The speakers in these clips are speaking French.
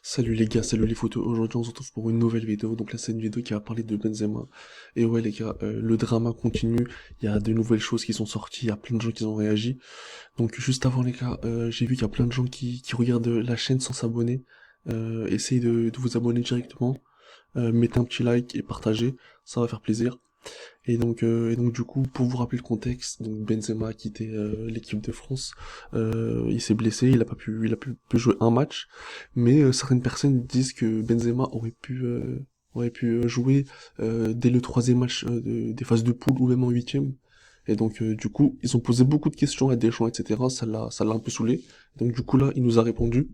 Salut les gars, salut les photos. Aujourd'hui on se retrouve pour une nouvelle vidéo. Donc là c'est une vidéo qui va parler de Benzema. Et ouais les gars, le drama continue. Il y a de nouvelles choses qui sont sorties. Il y a plein de gens qui ont réagi. Donc juste avant les gars, j'ai vu qu'il y a plein de gens qui regardent la chaîne sans s'abonner. Essayez de vous abonner directement. Mettez un petit like et partagez. Ça va faire plaisir. Et donc du coup, pour vous rappeler le contexte, donc Benzema a quitté l'équipe de France. Il s'est blessé, il a pu jouer un match, mais certaines personnes disent que Benzema aurait pu jouer dès le troisième match des phases de poule ou même en huitième. Et donc du coup, ils ont posé beaucoup de questions à Deschamps, etc. Ça l'a un peu saoulé. Donc du coup là, il nous a répondu.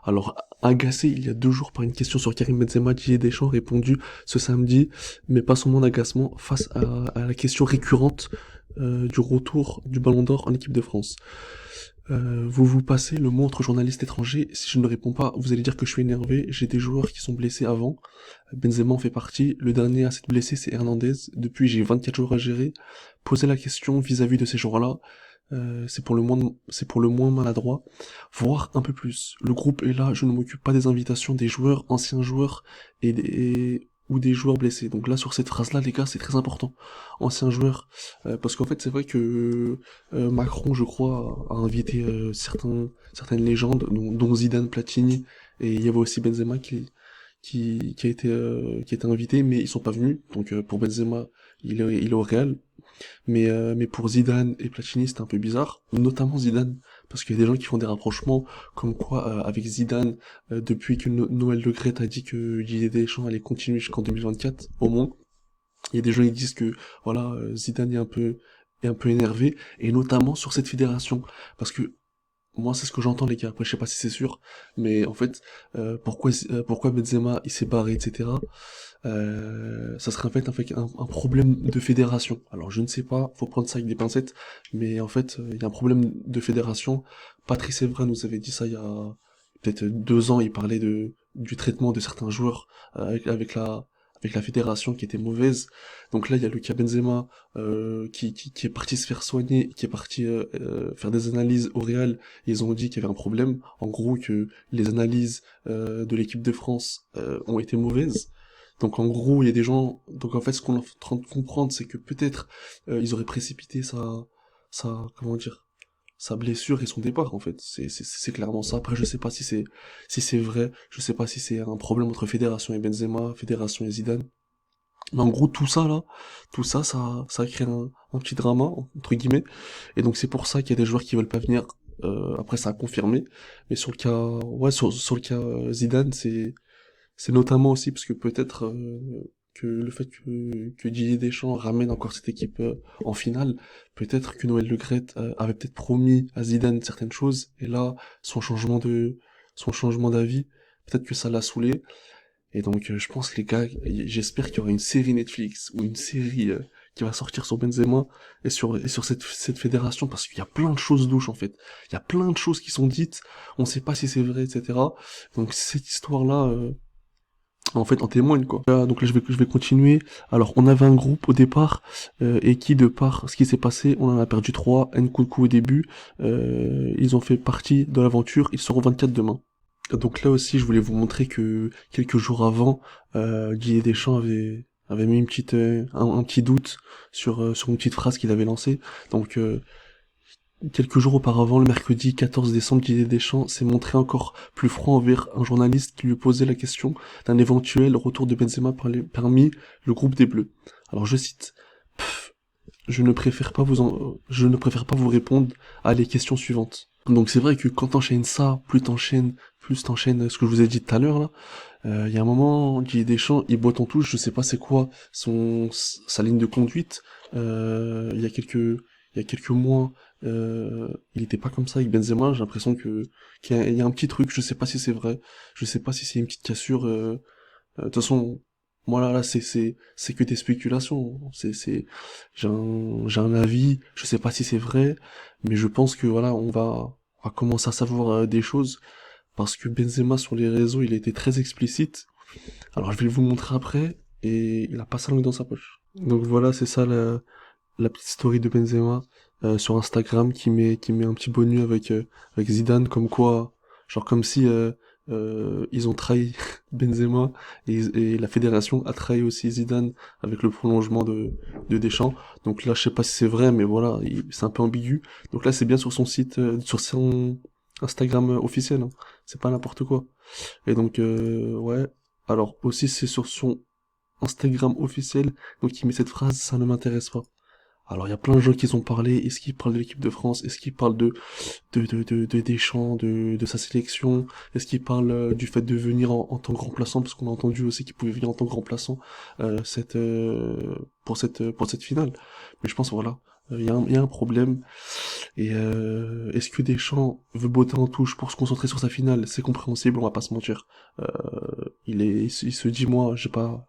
Alors, agacé il y a 2 jours par une question sur Karim Benzema, Didier Deschamps a répondu ce samedi, mais pas son d'agacement face à la question récurrente du retour du Ballon d'Or en équipe de France. Vous vous passez le mot entre journalistes étrangers, si je ne réponds pas, vous allez dire que je suis énervé, j'ai des joueurs qui sont blessés avant, Benzema en fait partie, le dernier à s'être blessé c'est Hernandez, depuis j'ai 24 joueurs à gérer, posez la question vis-à-vis de ces joueurs-là, c'est pour le moins maladroit, voire un peu plus. Le groupe est là, je ne m'occupe pas des invitations des joueurs, anciens joueurs ou des joueurs blessés. Donc là, sur cette phrase-là, les gars, c'est très important. Anciens joueurs, parce qu'en fait, c'est vrai que Macron, je crois, a invité certaines légendes, dont Zidane, Platini, et il y avait aussi Benzema qui a été invité, mais ils sont pas venus. Donc pour Benzema, il est au Real. Mais pour Zidane et Platini, c'était un peu bizarre, notamment Zidane, parce qu'il y a des gens qui font des rapprochements, comme quoi avec Zidane, depuis que Noël Le Graët a dit que Didier Deschamps allait continuer jusqu'en 2024, au moins, il y a des gens qui disent que voilà, Zidane est un peu énervé, et notamment sur cette fédération, parce que moi, c'est ce que j'entends, les gars. Après, je sais pas si c'est sûr, mais en fait, pourquoi Benzema il s'est barré, etc. Ça serait en fait un problème de fédération. Alors, je ne sais pas, faut prendre ça avec des pincettes, mais en fait, il y a un problème de fédération. Patrice Evra nous avait dit ça il y a peut-être 2 ans. Il parlait du traitement de certains joueurs avec la fédération qui était mauvaise. Donc là, il y a Lucas Benzema qui est parti se faire soigner, qui est parti faire des analyses au Real. Ils ont dit qu'il y avait un problème, en gros que les analyses de l'équipe de France ont été mauvaises. Donc en gros, il y a des gens. Donc en fait, ce qu'on est en train de comprendre, c'est que peut-être ils auraient précipité comment dire, sa blessure et son départ. En fait, c'est clairement ça. Après, je sais pas si c'est vrai. Je sais pas si c'est un problème entre Fédération et Benzema, Fédération et Zidane. Mais en gros, tout ça là, ça crée un petit drama entre guillemets. Et donc c'est pour ça qu'il y a des joueurs qui veulent pas venir. Après, ça a confirmé. Mais sur le cas, ouais, sur le cas Zidane, c'est notamment aussi parce que peut-être que le fait que Didier Deschamps ramène encore cette équipe en finale, peut-être que Noël Le Graët avait peut-être promis à Zidane certaines choses, et là, son changement d'avis, peut-être que ça l'a saoulé. Et donc je pense les gars, j'espère qu'il y aura une série Netflix ou une série qui va sortir sur Benzema et sur cette fédération, parce qu'il y a plein de choses louches en fait. Il y a plein de choses qui sont dites, on sait pas si c'est vrai, etc. Donc cette histoire-là, en fait, en témoigne, quoi. Donc là, je vais continuer. Alors, on avait un groupe au départ, et qui, de par ce qui s'est passé, on en a perdu 3. Nkunku au début, ils ont fait partie de l'aventure, ils seront 24 demain. Donc là aussi, je voulais vous montrer que quelques jours avant, Didier Deschamps avait mis un petit doute sur une petite phrase qu'il avait lancée. Donc, quelques jours auparavant, le mercredi 14 décembre, Didier Deschamps s'est montré encore plus froid envers un journaliste qui lui posait la question d'un éventuel retour de Benzema parmi le groupe des Bleus. Alors je cite: je ne préfère pas vous répondre à les questions suivantes. Donc c'est vrai que quand t'enchaînes ça, plus t'enchaînes ce que je vous ai dit tout à l'heure là, il y a un moment, Didier Deschamps, il botte en touche, je sais pas c'est quoi sa ligne de conduite. Il y a quelques mois, il était pas comme ça avec Benzema. J'ai l'impression qu'il y a un petit truc. Je sais pas si c'est vrai. Je sais pas si c'est une petite cassure. De toute façon, moi là, c'est que des spéculations. J'ai un avis. Je sais pas si c'est vrai, mais je pense que voilà, on va commencer à savoir des choses, parce que Benzema sur les réseaux, il a été très explicite. Alors je vais vous le montrer après, et il a pas sa langue dans sa poche. Donc voilà, c'est ça la petite story de Benzema sur Instagram qui met un petit bonus avec Zidane, comme quoi, genre comme si ils ont trahi Benzema et la fédération a trahi aussi Zidane avec le prolongement de Deschamps. Donc là, je sais pas si c'est vrai, mais voilà, c'est un peu ambigu. Donc là, c'est bien sur son site, sur son Instagram officiel, hein. C'est pas n'importe quoi. Et donc, ouais. Alors aussi, c'est sur son Instagram officiel, donc il met cette phrase, ça ne m'intéresse pas. Alors il y a plein de gens qui ont parlé, est-ce qu'il parle de l'équipe de France, est-ce qu'il parle de Deschamps, de sa sélection, est-ce qu'il parle du fait de venir en tant que remplaçant, parce qu'on a entendu aussi qu'il pouvait venir en tant que remplaçant pour cette finale. Mais je pense voilà, il y a un problème, et est-ce que Deschamps veut botter en touche pour se concentrer sur sa finale? C'est compréhensible, on va pas se mentir. Euh, il se dit moi, j'ai pas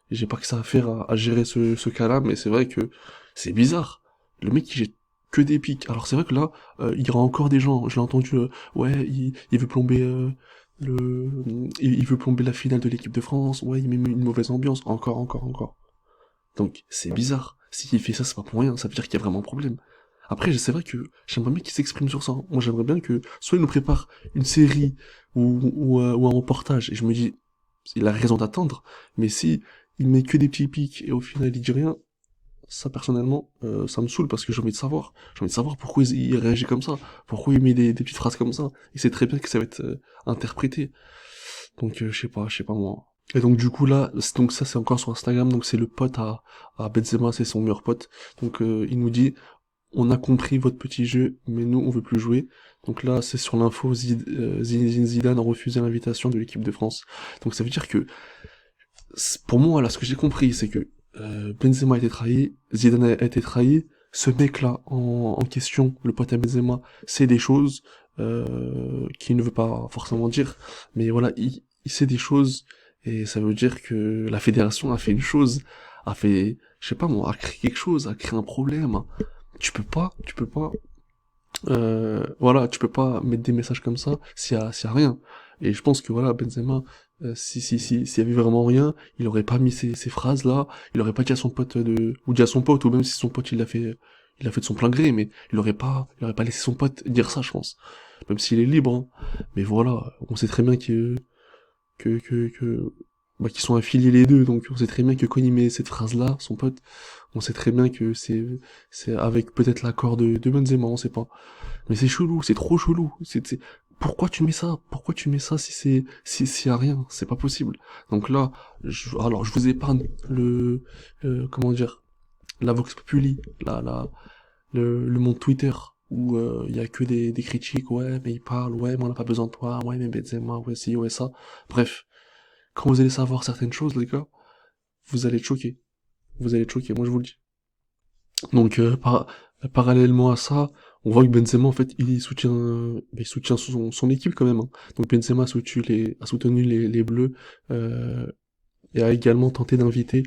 que ça à faire à gérer ce cas-là, mais c'est vrai que c'est bizarre. Le mec, il jette que des pics. Alors c'est vrai que là, il y aura encore des gens, je l'ai entendu, ouais, il veut plomber le, il veut plomber la finale de l'équipe de France, ouais, il met une mauvaise ambiance, encore. Donc c'est bizarre. S'il fait ça, c'est pas pour rien, ça veut dire qu'il y a vraiment un problème. Après, c'est vrai que j'aimerais bien qu'il s'exprime sur ça. Moi, j'aimerais bien que soit il nous prépare une série ou un reportage, et je me dis, il a raison d'attendre, mais si il met que des petits pics et au final il dit rien, ça personnellement, ça me saoule parce que j'ai envie de savoir. J'ai envie de savoir pourquoi il réagit comme ça, pourquoi il met des petites phrases comme ça. Il sait très bien que ça va être interprété. Donc je sais pas moi. Et donc du coup là, donc ça c'est encore sur Instagram, donc c'est le pote à Benzema, c'est son meilleur pote. Donc il nous dit, on a compris votre petit jeu, mais nous on veut plus jouer. Donc là c'est sur l'info, Zinedine Zidane a refusé l'invitation de l'équipe de France. Donc ça veut dire que, pour moi là, ce que j'ai compris, c'est que Benzema a été trahi, Zidane a été trahi. Ce mec-là en question, le pote à Benzema, c'est des choses qu'il ne veut pas forcément dire, mais voilà, il sait des choses et ça veut dire que la fédération a fait une chose, a fait, je sais pas moi, a créé quelque chose, a créé un problème. Tu peux pas, voilà, tu peux pas mettre des messages comme ça s'il y a rien. Et je pense que voilà, Benzema, s'il y avait vraiment rien, il aurait pas mis ces phrases-là, il aurait pas dit à son pote ou dit à son pote, ou même si son pote il l'a fait de son plein gré, mais il aurait pas laissé son pote dire ça, je pense. Même s'il est libre, hein. Mais voilà, on sait très bien que qu'ils sont affiliés les deux, donc on sait très bien que quand il met cette phrase-là, son pote, on sait très bien que c'est avec peut-être l'accord de Benzema, on sait pas. Mais c'est chelou, c'est trop chelou. Pourquoi tu mets ça? Pourquoi tu mets ça si s'il y a rien? C'est pas possible. Donc là, alors je vous épargne comment dire, la Vox Populi, le monde Twitter, où il y a que des critiques, ouais, mais il parle, ouais, mais on n'a pas besoin de toi, ouais, mais Benzema, ouais, si, ouais, ça. Bref, quand vous allez savoir certaines choses, les gars, vous allez être choqués. Vous allez être choqués, moi je vous le dis. Donc parallèlement à ça, on voit que Benzema en fait il soutient son équipe quand même, hein. Donc Benzema a soutenu les Bleus euh, et a également tenté d'inviter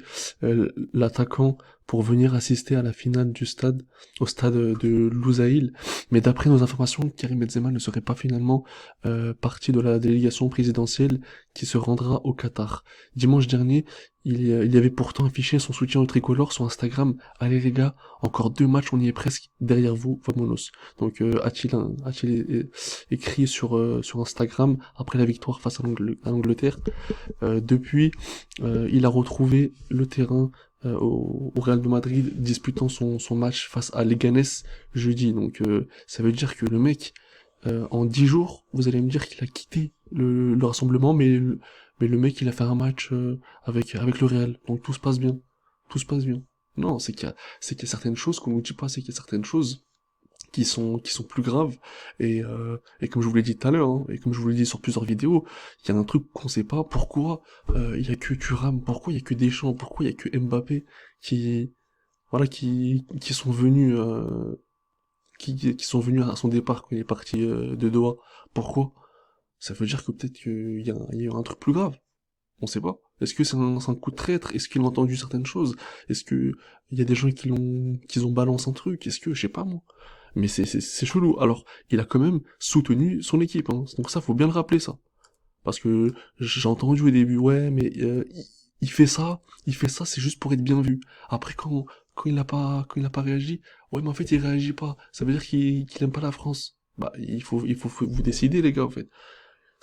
l'attaquant pour venir assister à la finale au stade de Lusail. Mais d'après nos informations, Karim Benzema ne serait pas finalement partie de la délégation présidentielle qui se rendra au Qatar. Dimanche dernier, il y avait pourtant affiché son soutien au tricolore sur Instagram. Allez les gars, encore 2 matchs, on y est presque derrière vous, vamonos. Donc a-t-il écrit sur Instagram après la victoire face à l'Angleterre. Depuis, il a retrouvé le terrain au Real de Madrid, disputant son match face à Leganés jeudi. Donc ça veut dire que le mec, en 10 jours, vous allez me dire qu'il a quitté le rassemblement, mais le mec il a fait un match avec le Real. Donc tout se passe bien. Tout se passe bien. Non, c'est qu'il y a certaines choses qu'on nous dit pas, c'est qu'il y a certaines choses qui sont plus graves et comme je vous l'ai dit tout à l'heure hein, et comme je vous l'ai dit sur plusieurs vidéos, il y a un truc qu'on sait pas pourquoi il y a que Thuram, pourquoi il y a que Deschamps, pourquoi il y a que Mbappé qui voilà qui sont venus qui sont venus à son départ quand il est parti de Doha. Pourquoi? Ça veut dire que peut-être il y a un truc plus grave. On sait pas. Est-ce que c'est un coup de traître? Est-ce qu'ils ont entendu certaines choses? Est-ce que il y a des gens qui ont balancé un truc? Est-ce que je sais pas moi. Mais c'est chelou. Alors, il a quand même soutenu son équipe, hein. Donc ça, faut bien le rappeler, ça. Parce que j'ai entendu au début, ouais, mais il fait ça, c'est juste pour être bien vu. Après, quand il n'a pas réagi, ouais, mais en fait, il réagit pas. Ça veut dire qu'il aime pas la France. Bah, faut vous décider, les gars, en fait.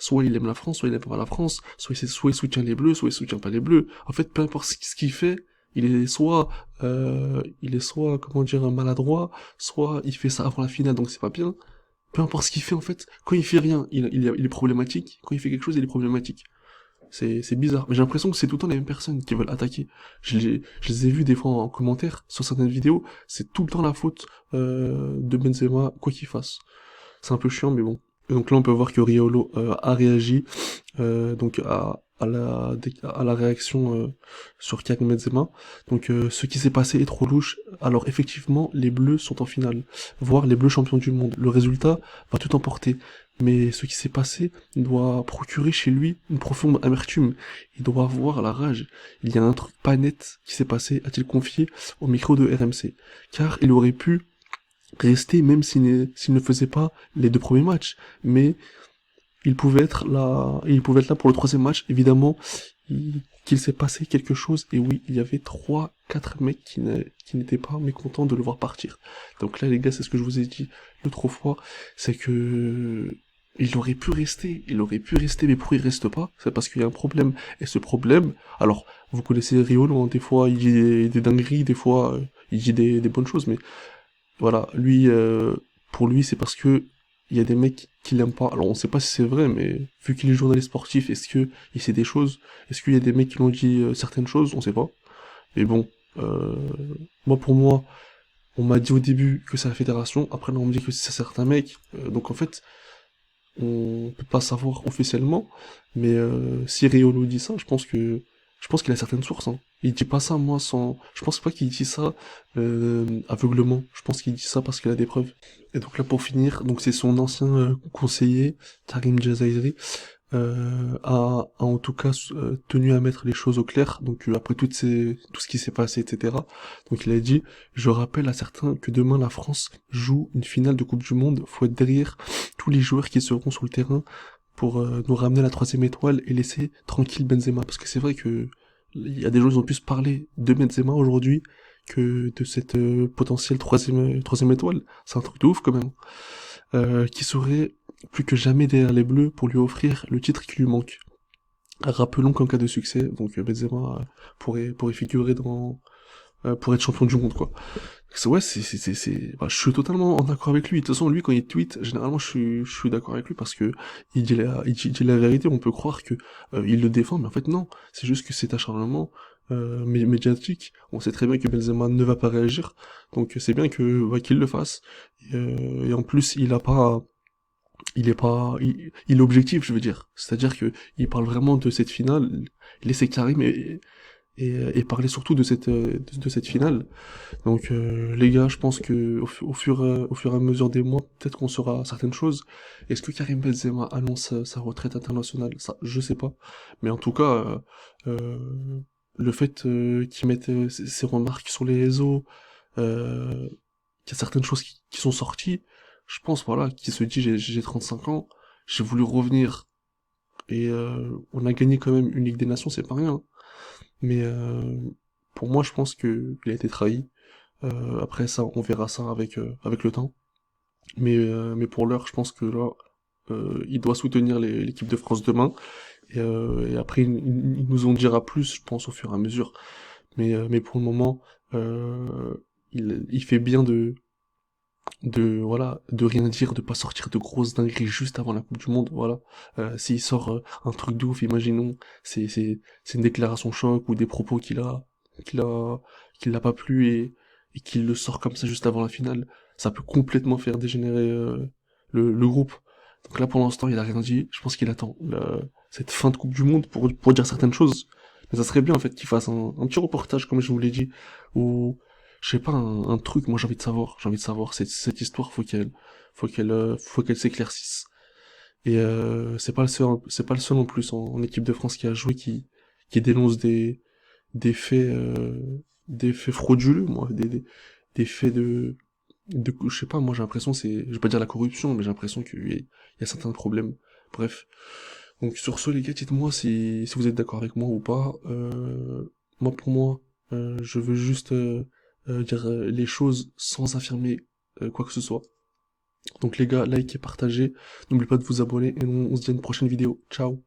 soit il aime la France, soit il aime pas la France, soit il soutient les Bleus, soit il soutient pas les Bleus. En fait, peu importe ce qu'il fait, il est soit, comment dire, maladroit, soit il fait ça avant la finale, donc c'est pas bien. Peu importe ce qu'il fait, en fait, quand il fait rien, il est problématique, quand il fait quelque chose, il est problématique. C'est bizarre. Mais j'ai l'impression que c'est tout le temps les mêmes personnes qui veulent attaquer. Je les ai vus des fois en commentaire sur certaines vidéos, c'est tout le temps la faute de Benzema, quoi qu'il fasse. C'est un peu chiant, mais bon. Et donc là, on peut voir que Riolo a réagi donc à la réaction sur Karim Benzema. Donc ce qui s'est passé est trop louche. Alors effectivement, les Bleus sont en finale, voire les Bleus champions du monde. Le résultat va tout emporter. Mais ce qui s'est passé doit procurer chez lui une profonde amertume. Il doit avoir la rage. Il y a un truc pas net qui s'est passé, a-t-il confié au micro de RMC. Car il aurait pu rester même s'il ne faisait pas les deux premiers matchs. Mais il pouvait être là pour le troisième match. Évidemment, qu'il s'est passé quelque chose. Et oui, il y avait 3, 4 mecs qui n'étaient pas mécontents de le voir partir. Donc là, les gars, c'est ce que je vous ai dit l'autre fois. C'est que il aurait pu rester, mais pourquoi il reste pas? C'est parce qu'il y a un problème. Et ce problème, alors, vous connaissez Riolo, hein, des fois il dit des dingueries, des fois il dit des bonnes choses, mais voilà, lui, pour lui, c'est parce que il y a des mecs qui l'aiment pas. Alors on sait pas si c'est vrai, mais vu qu'il est journaliste sportif, est-ce que il sait des choses? Est-ce qu'il y a des mecs qui l'ont dit certaines choses? On sait pas. Mais bon, euh, pour moi, on m'a dit au début que c'est la fédération. Après là, on me dit que c'est certains mecs. Donc en fait, on peut pas savoir officiellement. Mais si Riolo dit ça, je pense qu'il a certaines sources. Hein. Il dit pas ça moi sans. Je pense pas qu'il dit ça aveuglement. Je pense qu'il dit ça parce qu'il a des preuves. Et donc là pour finir, donc c'est son ancien conseiller, Karim Jazairi, a en tout cas tenu à mettre les choses au clair. Donc après tout ce qui s'est passé, etc. Donc il a dit, je rappelle à certains que demain la France joue une finale de Coupe du Monde. Faut être derrière tous les joueurs qui seront sur le terrain pour nous ramener la troisième étoile et laisser tranquille Benzema. Parce que c'est vrai que il y a des gens qui ont plus parler de Benzema aujourd'hui que de cette potentielle troisième étoile. C'est un truc de ouf quand même. Qui serait plus que jamais derrière les Bleus pour lui offrir le titre qui lui manque. Rappelons qu'en cas de succès, donc Benzema pourrait figurer pour être champion du monde quoi. Ouais, je suis totalement en accord avec lui. De toute façon, lui, quand il tweet, généralement, je suis d'accord avec lui parce que il dit la vérité. On peut croire que il le défend, mais en fait, non. C'est juste que cet acharnement médiatique. On sait très bien que Benzema ne va pas réagir, donc c'est bien que qu'il le fasse. Et en plus, il est objectif, je veux dire. C'est-à-dire que il parle vraiment de cette finale. Laissez Karim et parler surtout de cette finale. Donc les gars, je pense que au fur et à mesure des mois, peut-être qu'on saura certaines choses. Est-ce que Karim Benzema annonce sa retraite internationale? Ça, je sais pas. Mais en tout cas, le fait qu'il mette ses remarques sur les réseaux, qu'il y a certaines choses qui sont sorties, je pense voilà, qu'il se dit j'ai 35 ans, j'ai voulu revenir et on a gagné quand même une Ligue des Nations, c'est pas rien. Hein. Mais pour moi, je pense que il a été trahi. Après ça, on verra ça avec le temps. Mais pour l'heure, je pense que là, il doit soutenir l'équipe de France demain. Et après, il nous en dira plus, je pense, au fur et à mesure. Mais pour le moment, il fait bien voilà, de rien dire, de pas sortir de grosses dingueries juste avant la Coupe du Monde, voilà. S'il sort un truc de ouf, imaginons, c'est une déclaration choc ou des propos qu'il a, qu'il n'a pas plu et qu'il le sort comme ça juste avant la finale, ça peut complètement faire dégénérer le groupe. Donc là, pour l'instant, il a rien dit. Je pense qu'il attend cette fin de Coupe du Monde pour dire certaines choses. Mais ça serait bien, en fait, qu'il fasse un petit reportage, comme je vous l'ai dit, où je sais pas, un truc, moi j'ai envie de savoir, cette histoire, faut qu'elle s'éclaircisse. Et c'est pas le seul en plus en équipe de France qui a joué qui dénonce des faits, des faits frauduleux, moi, des faits je sais pas, moi j'ai l'impression je vais pas dire la corruption, mais j'ai l'impression il y a certains problèmes. Bref. Donc sur ce les gars, dites-moi si vous êtes d'accord avec moi ou pas. Moi pour moi, je veux juste dire les choses sans affirmer quoi que ce soit. Donc les gars, likez, partagez, n'oubliez pas de vous abonner et on se dit à une prochaine vidéo. Ciao!